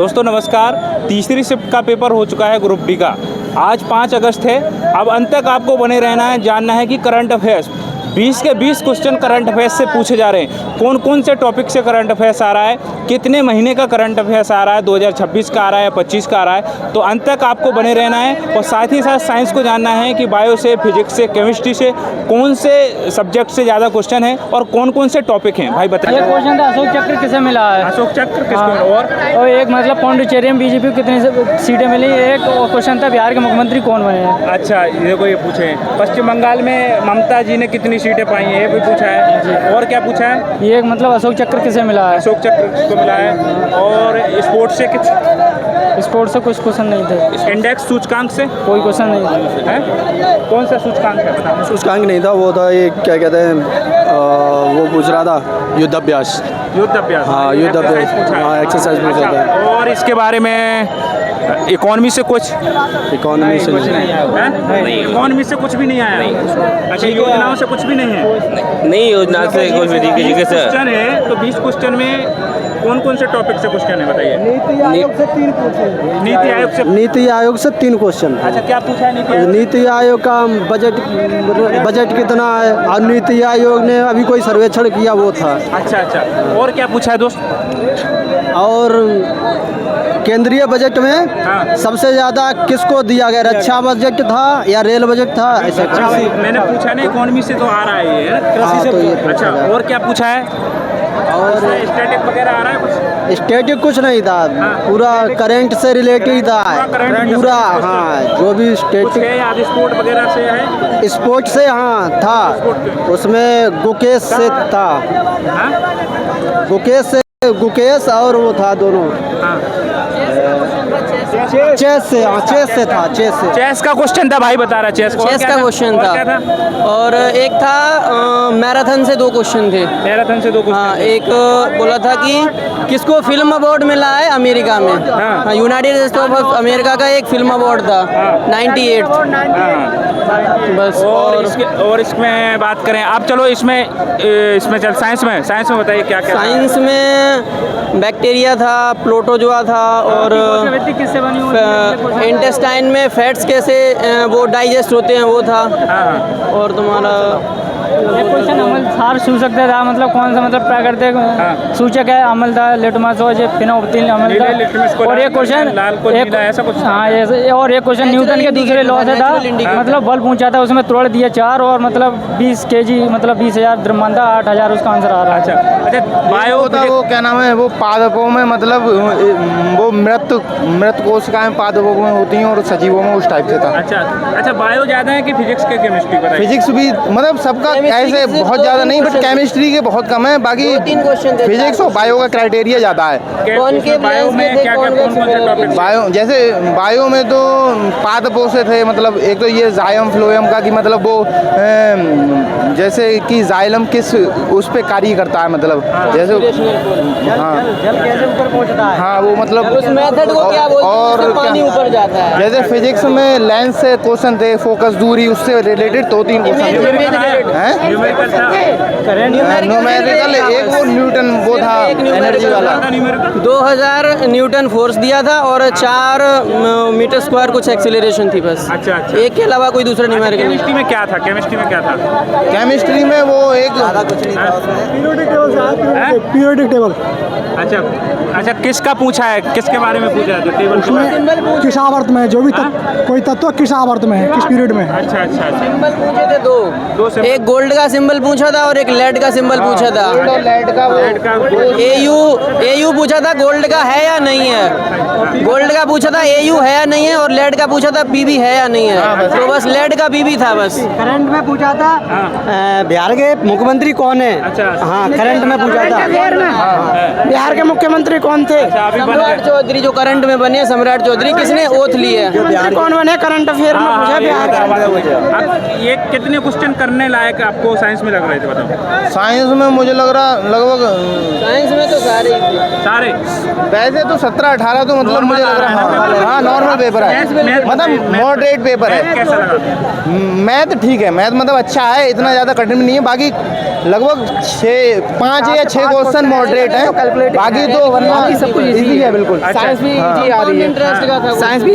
दोस्तों नमस्कार। तीसरी शिफ्ट का पेपर हो चुका है ग्रुप डी का। आज 5 अगस्त है। अब अंत तक आपको बने रहना है, जानना है कि करंट अफेयर्स 20 के 20 क्वेश्चन करंट अफेयर्स से पूछे जा रहे हैं। कौन कौन से टॉपिक से करंट अफेयर्स आ रहा है, कितने महीने का करंट अफेयर्स आ रहा है, 2026 का आ रहा है या 25 का आ रहा है। तो अंत तक आपको बने रहना है और साथ ही साथ साइंस को जानना है कि बायो से, फिजिक्स से, केमिस्ट्री से कौन से सब्जेक्ट से ज़्यादा क्वेश्चन है और कौन कौन से टॉपिक हैं। भाई बताइए। ये क्वेश्चन था अशोक चक्र किसे मिला है? अशोक चक्र किसको? और एक मतलब पौंडीचेरी में बीजेपी को कितनी सीटें मिली। एक क्वेश्चन था बिहार के मुख्यमंत्री कौन बने हैं। अच्छा, ये पूछे पश्चिम बंगाल में ममता जी ने कितनी सीटें पाई हैं, ये भी पूछा है। और क्या पूछा है? ये मतलब अशोक चक्र किसे मिला है? अशोक चक्र किसको मिला है। और स्पोर्ट्स से कुछ? स्पोर्ट्स से कुछ क्वेश्चन नहीं थे। इंडेक्स सूचकांक से कोई क्वेश्चन नहीं है। कौन सा सूचकांक है बताओ? सूचकांक नहीं था, वो था ये क्या कहते हैं, वो पूछ रहा था युद्धाभ्यास। युद्धाभ्यास, हाँ युद्धाभ्यास, हाँ एक्सरसाइज पूछा था। और इसके बारे में इकोनॉमी से कुछ? इकोनॉमी से नहीं, इकोनॉमी से कुछ भी नहीं आया। अच्छा, योजनाओं से कुछ भी नहीं है। नहीं, योजना से कुछ भी तरीके से क्वेश्चन है। तो 20 क्वेश्चन में कौन कौन से टॉपिक से क्वेश्चन है बताइए। नीति आयोग से 3 क्वेश्चन। नीति आयोग से? नीति आयोग से 3 क्वेश्चन। अच्छा, क्या पूछा है नीति आयोग? नीति आयोग का बजट कितना है और नीति आयोग ने अभी कोई सर्वेक्षण किया वो था। अच्छा अच्छा, और क्या पूछा है दोस्त? और केंद्रीय बजट में हाँ। सबसे ज़्यादा किसको दिया गया, रक्षा बजट था या रेल बजट था, ऐसा मैंने पूछा ना, इकोनॉमी से तो आ रहा है ये, हाँ, तो ये अच्छा, और क्या पूछा है? और स्टैटिक वगैरह आ रहा है कुछ? स्टैटिक कुछ नहीं था, पूरा करंट से रिलेटेड था पूरा। हाँ, जो भी कुछ स्टैटिक है या स्पोर्ट वगैरह से है? स्पोर्ट से हाँ था, उसमें गुकेश से था। हाँ? गुकेश और वो था दोनों। हाँ। चेस से, हाँ चेस से था, चेस से। चेस का क्वेश्चन था भाई, बता रहा चेस का क्वेश्चन और क्या था। और एक था मैराथन से 2 क्वेश्चन थे। मैराथन से 2 क्वेश्चन। हाँ, एक बोला था कि किसको फिल्म अवार्ड मिला है अमेरिका में। हाँ, यूनाइटेड स्टेट्स ऑफ अमेरिका का एक फिल्म अवार्ड था 98। बस। और इसमें बात करें आप, चलो इसमें चल साइंस में बताइए क्या क्या। साइंस में बैक्टीरिया था, प्रोटोजोआ था, और किससे बनी इंटेस्टाइन में फैट्स कैसे वो डाइजेस्ट होते हैं वो था। हाँ। और तुम्हारा क्वेश्चन अम्लक्षार सूचक था, मतलब कौन सा, मतलब प्राकृतिक सूचक है अम्लता, लिटमस और फिनोल्फथालीन अम्लता। और एक क्वेश्चन ऐसा कुछ। हाँ, और एक क्वेश्चन न्यूटन के दूसरे लॉ से था, मतलब बल पूछा था, उसमें तोड़ दिया 4 और मतलब 20 kg मतलब 20,000 द्रव्यमानता 8,000 उसका आंसर आ रहा है। अच्छा, बायो होता वो क्या नाम है, वो पादपों में मतलब वो मृत कोशिकाएं पादपों में होती हैं और सजीवों में उस टाइप से था। अच्छा, बायो ज़्यादा है कि फिजिक्स के केमिस्ट्री बताइए। फिजिक्स भी मतलब सबका ऐसे बहुत ज़्यादा नहीं, बट केमिस्ट्री के बहुत कम है। बाकी 3 क्वेश्चन थे। फिजिक्स और बायो का क्राइटेरिया ज़्यादा है। कौन के बायो में क्या कौन कौन से टॉपिक? बायो में तो पादपों से थे, मतलब एक तो ये जाइलम फ्लोएम का कि मतलब वो जैसे कि जाइलम किस उस पे कार्य करता है, मतलब जैसे हाँ जल कैसे ऊपर पहुंचता है। हाँ, वो मतलब उस मेथड को क्या बोलते हैं, और उससे पानी ऊपर जाता है। जैसे फिजिक्स में लेंस से क्वेश्चन थे, फोकस दूरी, उससे रिलेटेड 2-3 क्वेश्चन न्यूमेरिकल। एक वो न्यूटन वो था एनर्जी वाला, 2000 न्यूटन फोर्स दिया था और 4 मीटर स्क्वायर कुछ एक्सेलरेशन थी बस। अच्छा। एक के अलावा कोई दूसरा न्यूमेरिकल नहीं। केमिस्ट्री में क्या था? केमिस्ट्री में वो एक पीरियोडिक टेबल। अच्छा, किसका पूछा है, किसके बारे में पूछा है? टेबल किस आवर्त में जो भी कोई तत्व किस आवर्त में है, किस पीरियड में है। अच्छा। सिंबल पूछे थे 2 symbol। एक गोल्ड का सिंबल पूछा था और एक लेड का सिंबल पूछा था। AU पूछा था गोल्ड का है या नहीं है। गोल्ड का पूछा था AU है या नहीं है, और लेड का पूछा था PB है या नहीं है। तो बस लेड का PB था बस। करंट में पूछा था बिहार के मुख्यमंत्री कौन है। अच्छा। हाँ, करंट में पूछा था बिहार के मुख्यमंत्री कौन थे। सम्राट चौधरी जो करंट में बने, सम्राट चौधरी किसने ओथ ली है। कौन बने करंट अफेयर में पूछा बिहार का। अब ये कितने क्वेश्चन करने लायक आपको साइंस में लग रहे थे बताओ? साइंस में मुझे लग रहा लगभग साइंस में तो सारे वैसे तो 17-18 तो मतलब मुझे लग रहा है। हाँ, नॉर्मल पेपर है, मतलब मॉडरेट पेपर है। कैसा लगा? मैथ ठीक है, मैथ मतलब अच्छा है, इतना ज़्यादा कठिन नहीं है। बाकी लगभग 5 या 6 क्वेश्चन मॉडरेट हैं, बाकी तो वरना सब कुछ इजी है बिल्कुल। साइंस भी इजी आ रही है, साइंस भी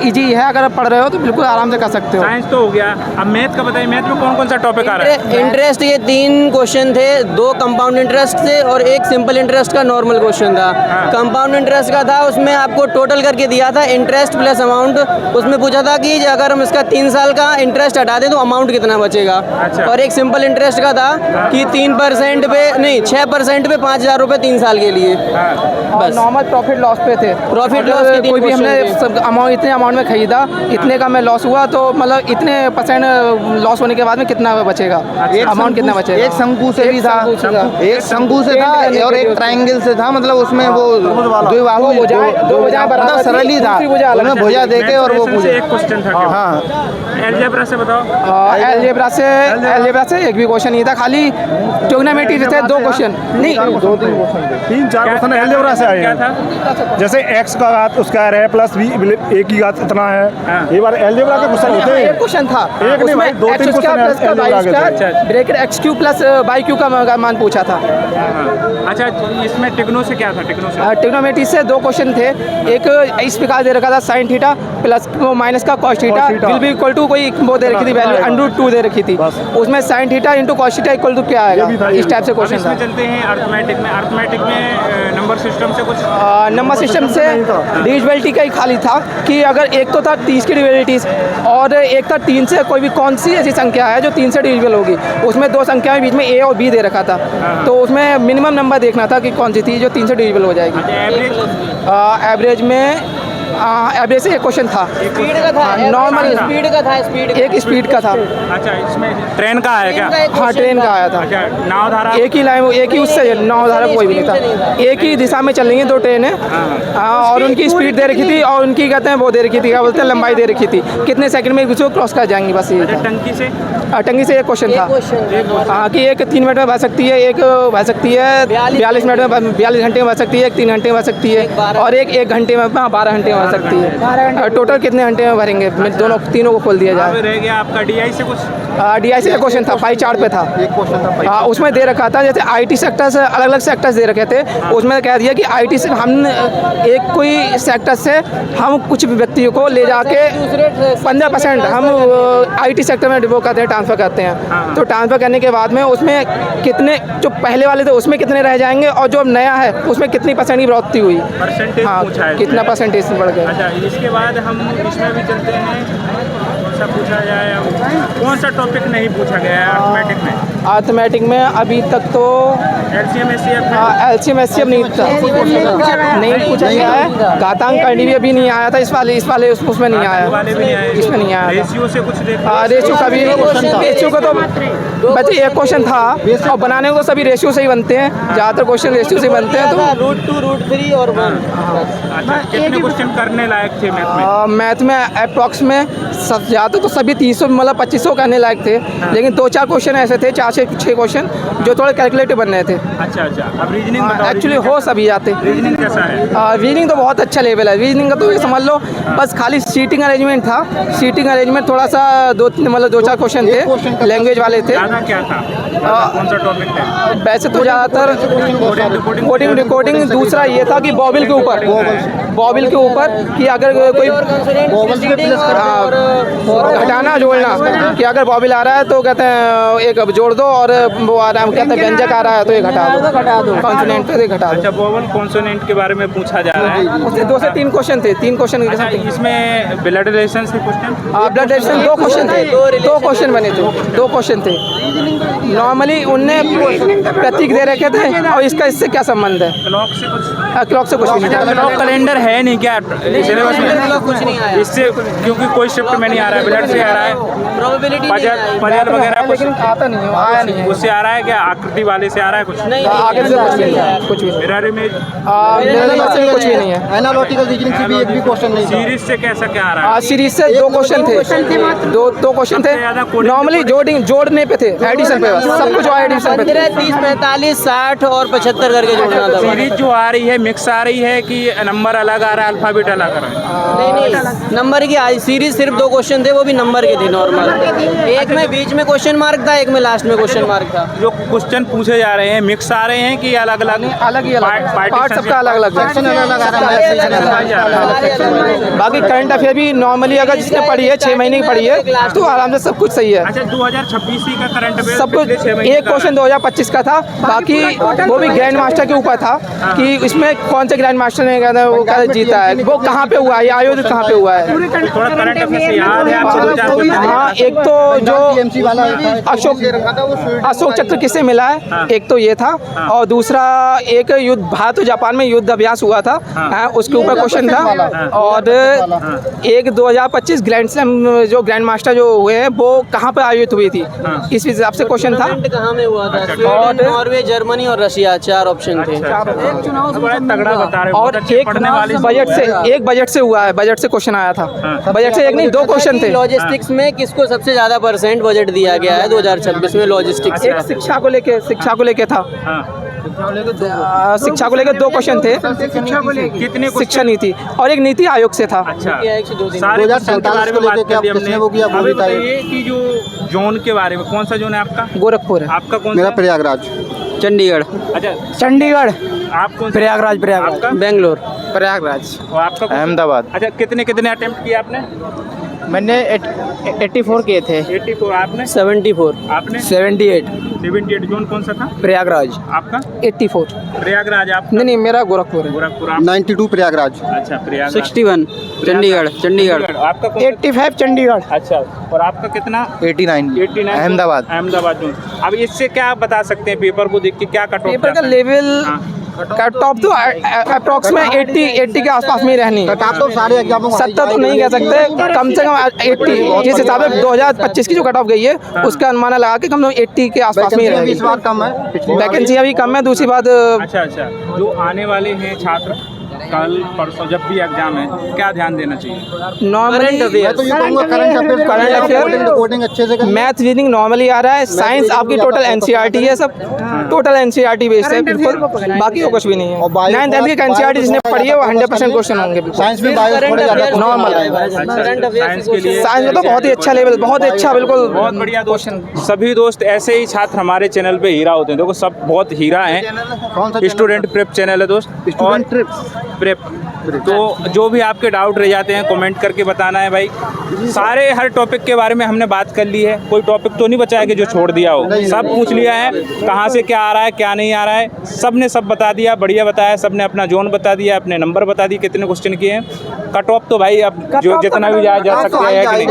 इजी है, अगर आप पढ़ रहे हो तो बिल्कुल आराम से कर सकते हो। साइंस तो हो गया, अब मैथ का बताइए, मैथ में कौन कौन सा टॉपिक आ रहा है? इंटरेस्ट के 3 क्वेश्चन थे, 2 कंपाउंड इंटरेस्ट थे और एक सिंपल इंटरेस्ट का नॉर्मल क्वेश्चन था। कंपाउंड इंटरेस्ट का था, उसमें आपको टोटल करके दिया था इंटरेस्ट प्लस अमाउंट। उसमें पूछा था कि अगर हम इसका 3 साल का इंटरेस्ट हटा दें तो अमाउंट कितना बचेगा। अच्छा। और एक सिंपल इंटरेस्ट का था कि 3% पे नहीं 6% पे 5,000 रुपये 3 साल के लिए। बस नॉर्मल प्रॉफिट लॉस पे थे, Profit loss के तीन कोई भी हमने question सब अमाउंट इतने अमाउंट में खरीदा, इतने का हमें लॉस हुआ तो मतलब इतने परसेंट लॉस होने के बाद में कितना बचेगा, अमाउंट कितना बचेगा। एक शंकु से भी था, एक शंकु से था और एक ट्रायंगल से था, मतलब उसमें वो द्विबाहु मतलब सरल ही था, उसमें भुजा देके और वो पूछे। एक क्वेश्चन था। हाँ, अलजेब्रा से बताओ। एलजेब्रा से एक भी क्वेश्चन नहीं था, खाली ट्रिग्नोमेट्री से थे 2 क्वेश्चन, नहीं 3-4 क्वेश्चन अलजेब्रा से आए क्या था? हैं। जैसे x का घात उसका है प्लस b a की घात इतना है। ये बार अलजेब्रा के क्वेश्चन होते हैं। एक क्वेश्चन था, एक नहीं भाई, 2-3 क्वेश्चन अलजेब्रा के थे। ब्रैकेट x³ प्लस y³ का मान पूछा था। अच्छा, इसमें टिग्नो से क्या था? टिग्नो से ट्रिग्नोमेट्री से 2 क्वेश्चन थे, एक इस प्रकार दे रखा था sin थीटा प्लस माइनस का cos theta will be equal to कोई वो दे रखी थी वैल्यू √2 दे रखी थी, उसमें sin theta into cos theta equal to क्या आएगा, इस टाइप से अब क्वेश्चन इसमें था। चलते हैं अर्थमेटिक में नंबर सिस्टम से कुछ नंबर सिस्टम से डिविजिबिलिटी का ही खाली था कि अगर एक तो था 30 की डिविजिबिलिटीज और एक था 3 से कोई भी कौन सी ऐसी संख्या है जो 3 से डिविजिबल होगी, उसमें 2 संख्याएं बीच में a और b दे रखा था, तो उसमें मिनिमम नंबर देखना था कि कौन सी थी जो 3 से डिविजिबल हो जाएगी। एवरेज में एवरेज से एक क्वेश्चन था, स्पीड का था, नॉर्मल स्पीड का था, स्पीड एक स्पीड का था। अच्छा, इसमें ट्रेन का है क्या? हाँ, ट्रेन का आया था। अच्छा, नाव धारा एक ही लाइन, एक ही उससे नाव धारा कोई भी नहीं था, एक ही दिशा में चल रही है 2 ट्रेनें। और उनकी स्पीड दे रखी थी और उनकी कहते हैं वो दे रखी थी, क्या बोलते हैं, लंबाई दे रखी थी, कितने सेकंड में एक दूसरे को क्रॉस कर जाएंगी, बस ये था। टंकी से टंगी से एक क्वेश्चन था, हाँ कि एक 3 मिनट में बह सकती है, एक बह सकती है 42 मिनट में, 42 घंटे में बह सकती है, एक 3 घंटे में बह सकती है और एक 1 घंटे में 12 घंटे में बह सकती है। टोटल कितने घंटे में भरेंगे, दोनों तीनों को खोल दिया अब जाए। रह गया आपका डीआई से कुछ। DI से एक क्वेश्चन था, पाई चार्ट पे था, एक क्वेश्चन था। हाँ उसमें दे रखा था जैसे IT सेक्टर से अलग अलग सेक्टर्स दे रखे थे, उसमें कह दिया कि IT से हम एक कोई सेक्टर से हम कुछ व्यक्तियों को ले जाके 15% हम IT सेक्टर में वो करते हैं, ट्रांसफ़र करते हैं, तो ट्रांसफ़र करने के बाद में उसमें कितने जो पहले वाले थे उसमें कितने रह जाएंगे और जो नया है उसमें कितनी % की बढ़ोतरी हुई, परसेंटेज हाँ पूछा है, कितना % बढ़ गया। अच्छा, इसके बाद हम इसमें भी चलते हैं, कौन सा पूछा जाए, कौन सा टॉपिक नहीं पूछा गया है अर्थमेटिक में? अर्थमेटिक में अभी तक तो LCM SCF LCM SCF नहीं पूछा गया है, घातांक करनी भी अभी नहीं आया था, इस वाले उसमें नहीं आया, वाले भी नहीं आए, इसमें नहीं आया था। रेशियो से कुछ देख। रेशियो का भी, रेशियो का तो बच्चे एक क्वेश्चन था और बनाने को तो सभी रेशियो से ही बनते हैं, ज़्यादातर क्वेश्चन रेशियो से बनते हैं। तो √2 √3 और 1। अच्छा, कितने क्वेश्चन करने लायक थे मैथ में? मैथ में अप्रॉक्स में सब ज़्यादा तो सभी 300 मतलब 2500 करने लायक थे, लेकिन 2-4 क्वेश्चन ऐसे थे, 4 से 6 क्वेश्चन जो थोड़े कैलकुलेटिव बन रहे थे। अच्छा, अब रीजनिंग बताओ। एक्चुअली हो सभी जाते। रीजनिंग कैसा है? रीजनिंग तो बहुत अच्छा लेवल है, रीजनिंग का तो ये समझ लो बस खाली सीटिंग अरेंजमेंट था, सीटिंग अरेंजमेंट थोड़ा सा 2-4 क्वेश्चन थे, लैंग्वेज वाले थे। ज़्यादा क्या था? कौन सा टॉपिक था? वैसे तो ज़्यादातर कोडिंग रिकॉर्डिंग, दूसरा ये था कि बॉबिल के ऊपर कि अगर कोई घटाना जोड़ना, कि अगर बॉबिल आ रहा है तो कहते हैं एक जोड़ दो और वो आ रहा है कहते हैं व्यंजक आ रहा है तो ये घटा दो, कॉन्सोनेंट पे घटा दो। अच्छा, वोवल कॉन्सोनेंट के बारे में पूछा जा रहा है। उससे 2 से 3 क्वेश्चन थे, 3 क्वेश्चन के अच्छा, साथ। इसमें ब्लड रिलेशन से क्वेश्चन? ब्लड रिलेशन 2 क्वेश्चन थे, 2 क्वेश्चन बने थे, 2 क्वेश्चन थे। नॉर्मली उनने प्रतीक दे रखे थे और इसका इससे क्या संबंध है? क्लॉक से कुछ? क्लॉक से कुछ नहीं था। क्लॉक कैलेंडर है नहीं क्या सिलेबस में? कुछ नहीं आया, इससे क्योंकि कोई शिफ्ट में नहीं आ रहा है, ब्लड से आ रहा है, प्रोबेबिलिटी पजल वगैरह कुछ लेकिन आता नहीं है, आया नहीं है। उससे आ रहा है क्या? आकृति वाले से आ रहा है कुछ? नहीं, आगे से कुछ नहीं है, कुछ भी नहीं। मिरर इमेज, मेरे कुछ भी नहीं है। एनालिटिकल रीजनिंग से भी एक भी क्वेश्चन नहीं था। सीरीज से कैसा क्या आ रहा है? सीरीज से 2 क्वेश्चन थे, 2 क्वेश्चन थे। नॉर्मली जोड़ने पे थे, एडिशन डिवीजन पे, बस सब कुछ वाई डिवीजन पे। 15, 30, 45, 60 और 75 करके जोड़ना था। सीरीज जो आ रही है मिक्स आ रही है कि नंबर अलग आ रहा है, अल्फाबेट अलग आ रहा है? नहीं, नंबर की आई सीरीज सिर्फ 2 क्वेश्चन थे, वो भी नंबर के थे नॉर्मल। एक में बीच में क्वेश्चन मार्क था, एक में लास्ट में क्वेश्चन मार्क था। जो क्वेश्चन पूछे जा रहे हैं मिक्स आ रहे हैं कि अलग अलग? अलग ही अलग पार्ट सबका अलग अलग है। बाकी करंट अफेयर भी नॉर्मली अगर जिसने पढ़ी है 6 महीने की पढ़ी है तो आराम से सब कुछ सही है। अच्छा 2026 का करंट अफेयर सब कुछ। एक क्वेश्चन 2025 का था, बाकी वो भी ग्रैंड मास्टर के ऊपर था कि इसमें कौन से ग्रैंड मास्टर ने वो जीता है, वो कहाँ पे हुआ है, ये आयोजित कहाँ पे हुआ है। थोड़ा करंट अफेयर से याद है आपको? हाँ, एक तो जो अशोक चक्र किसे मिला है, एक तो ये था, और दूसरा एक युद्ध भारत और जापान में युद्ध अभ्यास हुआ था, उसके ऊपर क्वेश्चन था। और एक 2025 ग्रैंड स्लैम जो ग्रैंड मास्टर जो हुए हैं वो कहाँ पर आयोजित हुई थी, इस हिसाब से क्वेश्चन था। कहाँ में हुआ था? स्वीडन, नॉर्वे, जर्मनी और रशिया, 4 ऑप्शन थे। बड़ा तगड़ा बता रहे हो। और एक बजट से हुआ है, बजट से क्वेश्चन आया था। बजट से एक नहीं 2 क्वेश्चन थे। लॉजिस्टिक्स में किसको सबसे ज्यादा % बजट दिया गया है 2026 में लॉजिस्टिक्स? एक शिक्षा को लेके था, शिक्षा को लेकर 2 क्वेश्चन थे। कितने शिक्षा नीति और एक नीति आयोग से था। अच्छा, 1 से 2 दिन। सारे क्वेश्चन के बारे में बात कर दी हमने। अभी बताइए कि जो जोन के बारे में, कौन सा जोन है आपका? गोरखपुर है। आपका कौन मेरा सा? प्रयागराज। चंडीगढ़। अच्छा, चंडीगढ़। आप कौन सा? प्रयागराज। आपका? बेंगलोर। प्रयागराज। और आपका कौन सा? अहमदाबाद। अच्छा, कितने अटेम्प्ट किए आपने? मैंने 84 किए थे। 84। आपने? 74। आपने? 78। 78। जोन कौन सा था प्रयागराज। आपका? 84। प्रयागराज। आप? नहीं, मेरा गोरखपुर है। गोरखपुर। आप? 92 प्रयागराज। अच्छा, प्रयागराज। 61 चंडीगढ़। आपका कौन सा? 85 चंडीगढ़। अच्छा, और आपका कितना? 89 अहमदाबाद। अहमदाबाद जोन। अब इससे क्या आप बता सकते हैं पेपर को देख के, क्या कट ऑफ पेपर का लेवल का टॉप तो अप्रॉक्स में 80 के आसपास में ही रहनी। तो सारे एग्जामों 70 तो नहीं कह सकते, कम से कम 80 जिस हिसाब से 2025 की जो कट ऑफ गई है उसका अनुमान लगा के कम से कम 80 के आसपास में ही रहेगी। इस बार कम है, वैकेंसियाँ भी कम है। दूसरी बात, अच्छा, जो आने वाले हैं छात्र कल परसों जब भी एग्जाम है, क्या ध्यान देना चाहिए? नॉर्मली तो ये कहूँगा करंट अफेयर कोडिंग अच्छे से करना। मैथ रीडिंग नॉर्मली आ रहा है। साइंस आपकी टोटल एनसीईआरटी है, सब टोटल एनसीईआरटी बेस्ड है बिल्कुल, बाकी वो कुछ भी नहीं है। 9th 10th की एनसीईआरटी जिसने पढ़ी है वो 100% क्वेश्चन होंगे बिल्कुल। साइंस में बायो थोड़े ज़्यादा नॉर्मल है। साइंस के लिए साइंस में तो बहुत ही अच्छा लेवल, बहुत अच्छा, बिल्कुल बहुत बढ़िया दोस्त। सभी दोस्त ऐसे ही छात्र हमारे चैनल पे हीरा होते हैं। देखो सब बहुत हीरा हैं। कौन सा स्टूडेंट प्रेप चैनल है दोस्त, स्टूडेंट प्रेप। तो जो भी आपके डाउट रह जाते हैं कमेंट करके बताना है भाई। सारे हर टॉपिक के बारे में हमने बात कर ली है, कोई टॉपिक तो नहीं बचा है कि जो छोड़ दिया हो, सब पूछ लिया है। कहाँ से क्या आ रहा है, क्या नहीं आ रहा है, सब ने सब बता दिया, बढ़िया बताया। सब ने अपना जोन बता दिया, अपने नंबर बता दिए, कितने क्वेश्चन किए हैं। कट ऑफ तो भाई अब जो जितना भी जा सकते हैं कि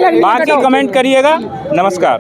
नहीं। बाकी कमेंट करिएगा। नमस्कार।